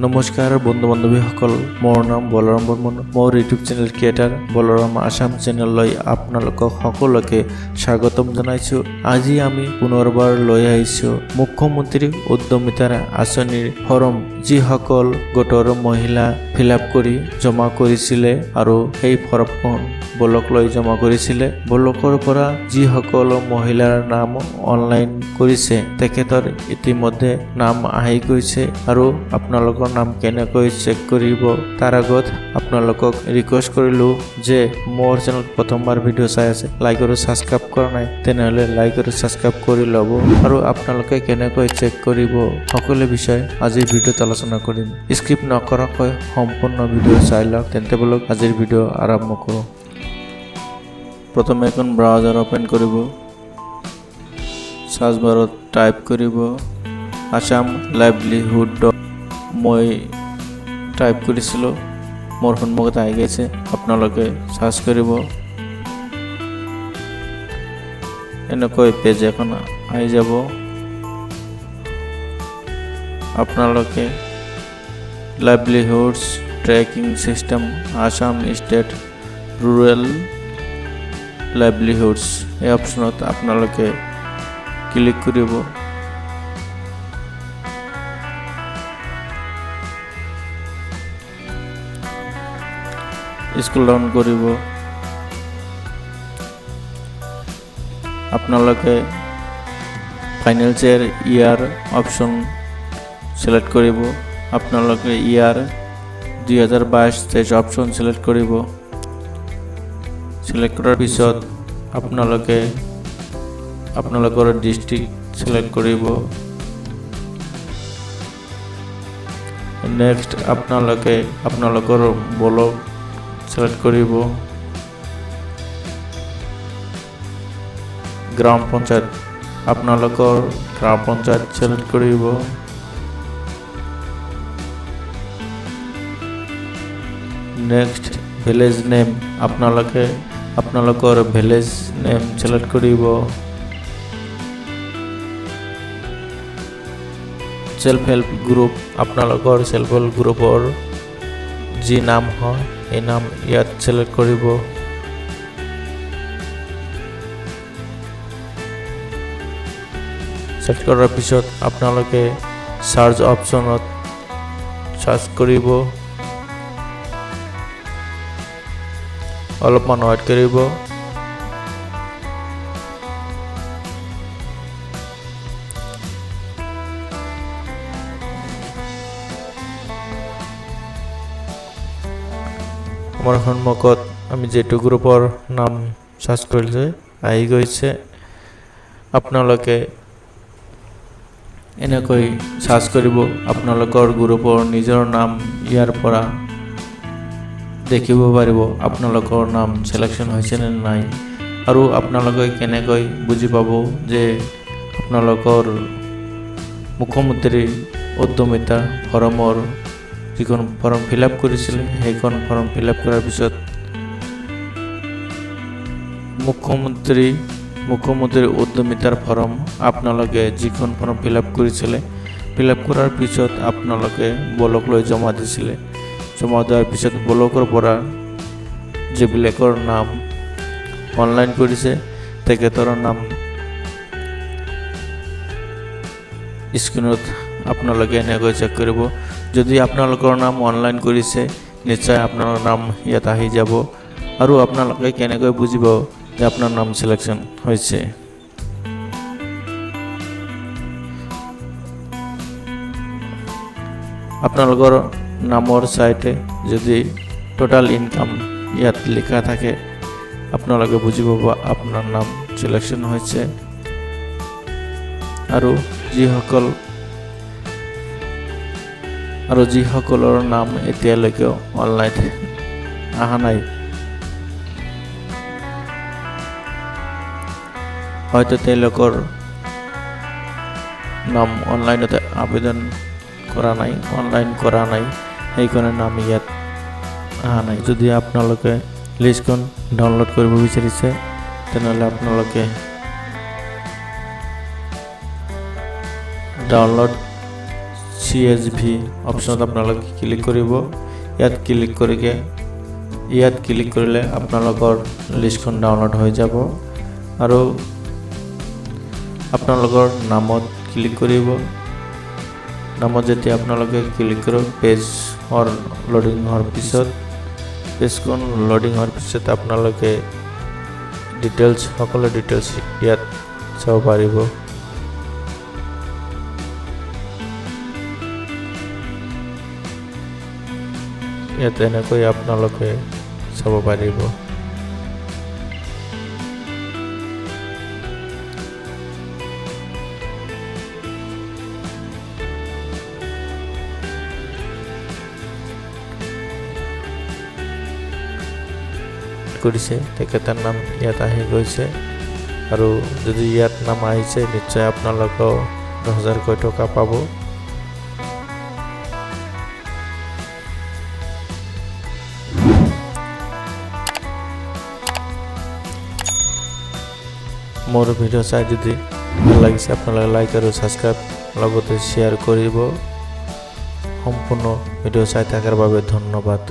নমস্কাৰ বন্ধু বান্ধৱীসকল, মোৰ নাম বলৰাম বৰ্মন। মোৰ YouTube channel creator Balram Assam চেনেললৈ আপোনালোকক সকলোকে স্বাগতম জনাইছোঁ। আজি আমি পুনৰবাৰ লৈ আহিছোঁ মুখ্যমন্ত্ৰী উদ্যমিতাৰ আঁচনিৰ ফৰ্ম, যিসকল গোটৰ মহিলা ফিল আপ কৰি জমা কৰিছিলে আৰু সেই ফৰ্মখন ব্লকলৈ জমা কৰিছিলে। ব্লকৰ পৰা যিসকল মহিলাৰ নাম অনলাইন কৰিছে তেখেতৰ ইতিমধ্যে নাম আহি গৈছে আৰু আপোনালোকৰ নাম কেনেকৈ চেক কৰিব তাৰ আগত আপোনালোকক ৰিকুৱেষ্ট কৰিলোঁ যে মোৰ চেনেল প্ৰথমবাৰ ভিডিঅ' চাই আছে, লাইক আৰু ছাবস্ক্ৰাইব কৰা নাই তেনেহ'লে লাইক আৰু ছাবস্ক্ৰাইব কৰি ল'ব আৰু আপোনালোকে কেনেকৈ চেক কৰিব সকলো বিষয় আজিৰ ভিডিঅ'ত আলোচনা কৰিম। স্কিপ নকৰাকৈ সম্পূৰ্ণ ভিডিঅ' চাই লওক। তেন্তে বলক আজিৰ ভিডিঅ' আৰম্ভ কৰোঁ। প্ৰথমে এখন ব্ৰাউজাৰ অপেন কৰিব, সাৰ্চ বাৰত টাইপ কৰিব আসাম লাইভলিহুড। মই টাইপ কৰিছিলোঁ, মোৰ সন্মুখত আহি গৈছে। আপোনালোকে সাৰ্চ কৰিব, এনেকৈ পেজ এখন আহি যাব। আপোনালোকে livelihoods tracking system Assam state rural livelihoods এই অপশ্যনত আপোনালোকে ক্লিক কৰিব। স্ক্ৰল ডাউন কৰিব। আপোনালোকে ফাইনেন্সিয়েল ইয়াৰ অপশ্যন সিলেক্ট কৰিব। আপোনালোকে ইয়াৰ 2022-23 অপশ্যন সিলেক্ট কৰিব। সিলেক্ট কৰাৰ পিছত আপোনালোকে আপোনালোকৰ ডিষ্ট্ৰিক্ট সিলেক্ট কৰিব। নেক্সট আপোনালোকে আপোনালোকৰ ব্লক সিলেক্ট কৰিব। গ্ৰাম পঞ্চায়ত আপোনালোকৰ গ্ৰাম পঞ্চায়ত সিলেক্ট কৰিব। নেক্সট ভিলেজ নেম আপোনালোকে আপোনালোকৰ ভিলেজ নেম সিলেক্ট কৰিব। সেল্ফ হেল্প গ্ৰুপ আপোনালোকৰ সেল্ফ হেল্প গ্ৰুপৰ যি নাম হয় এই নাম ইয়াত সিলেক্ট কৰিব। সিলেক্ট কৰাৰ পিছত আপোনালোকে সাৰ্চ অপশ্যনত সাৰ্চ কৰিব, অলপমান ৱেইট কৰিব। আমাৰ সন্মুখত আমি যিটো গ্ৰুপৰ নাম সাৰ্চ কৰিছে আহি গৈছে। আপোনালোকে এনেকৈ সাৰ্চ কৰিব। আপোনালোকৰ গ্ৰুপৰ নিজৰ নাম ইয়াৰ পৰা দেখিব পাৰিব আপোনালোকৰ নাম চিলেকশ্যন হৈছে নে নাই, আৰু আপোনালোকে কেনেকৈ বুজি পাব যে আপোনালোকৰ মুখ্যমন্ত্ৰী উদ্যমিতা ফৰ্মৰ যিখন ফৰ্ম ফিল আপ কৰিছিলে সেইখন ফৰ্ম ফিল আপ কৰাৰ পিছত মুখ্যমন্ত্ৰী উদ্যমিতাৰ ফৰ্ম আপোনালোকে যিখন ফৰ্ম ফিল আপ কৰিছিলে, ফিল আপ কৰাৰ পিছত আপোনালোকে ব্লকলৈ জমা দিছিলে। জমা দিয়াৰ পিছত ব্লকৰ পৰা যিবিলাকৰ নাম অনলাইন কৰিছে তেখেতৰ নাম স্ক্ৰীনত আপোনালোকে এনেকৈ চেক কৰিব। যদি আপোনালোকৰ নাম অনলাইন কৰিছে নিশ্চয় আপোনাৰ নাম ইয়াত আহি যাব আৰু আপোনালোকে কেনেকৈ বুজিব যে আপোনাৰ নাম সিলেকশ্যন হৈছে। আপোনালোকৰ নামৰ চাইতে যদি টোটাল ইনকাম ইয়াত লিখা থাকে আপোনালোকে বুজি পাব আপোনাৰ নাম সিলেকশ্যন হৈছে। আৰু যিসকলৰ নাম এতিয়ালৈকে অনলাইন অহা নাই, হয়তো তেওঁলোকৰ নাম অনলাইনতে আবেদন অনলাইন কৰা নাই, সেইকাৰণে নাম ইয়াত অহা নাই। যদি আপোনালোকে লিষ্টখন ডাউনলোড কৰিব বিচাৰিছে তেনেহ'লে আপোনালোকে ডাউনলোড CSV অপশ্যনত আপোনালোকে ক্লিক কৰিব। ইয়াত ক্লিক কৰিলে আপোনালোকৰ লিষ্টখন ডাউনলোড হৈ যাব আৰু আপোনালোকৰ নামত ক্লিক কৰিব। নামত যেতিয়া আপোনালোকে ক্লিক কৰিব, পেজৰ লোডিং হোৱাৰ পিছত পেজখন লোডিং হোৱাৰ পিছত আপোনালোকে সকলো ডিটেইলছ ইয়াত চাব পাৰিব। ইয়াত এনেকৈ আপোনালোকে চাব পাৰিব। কৰিছে তেখেতৰ নাম ইয়াত আহি গৈছে আৰু যদি ইয়াত নাম আহিছে নিশ্চয় আপোনালোকেও 10,000কৈ টকা পাব। মোৰ ভিডিঅ' চাই যদি ভাল লাগিছে আপোনালোকে লাইক আৰু ছাবস্ক্ৰাইব লগতে শ্বেয়াৰ কৰিব। সম্পূৰ্ণ ভিডিঅ' চাই থকাৰ বাবে ধন্যবাদ।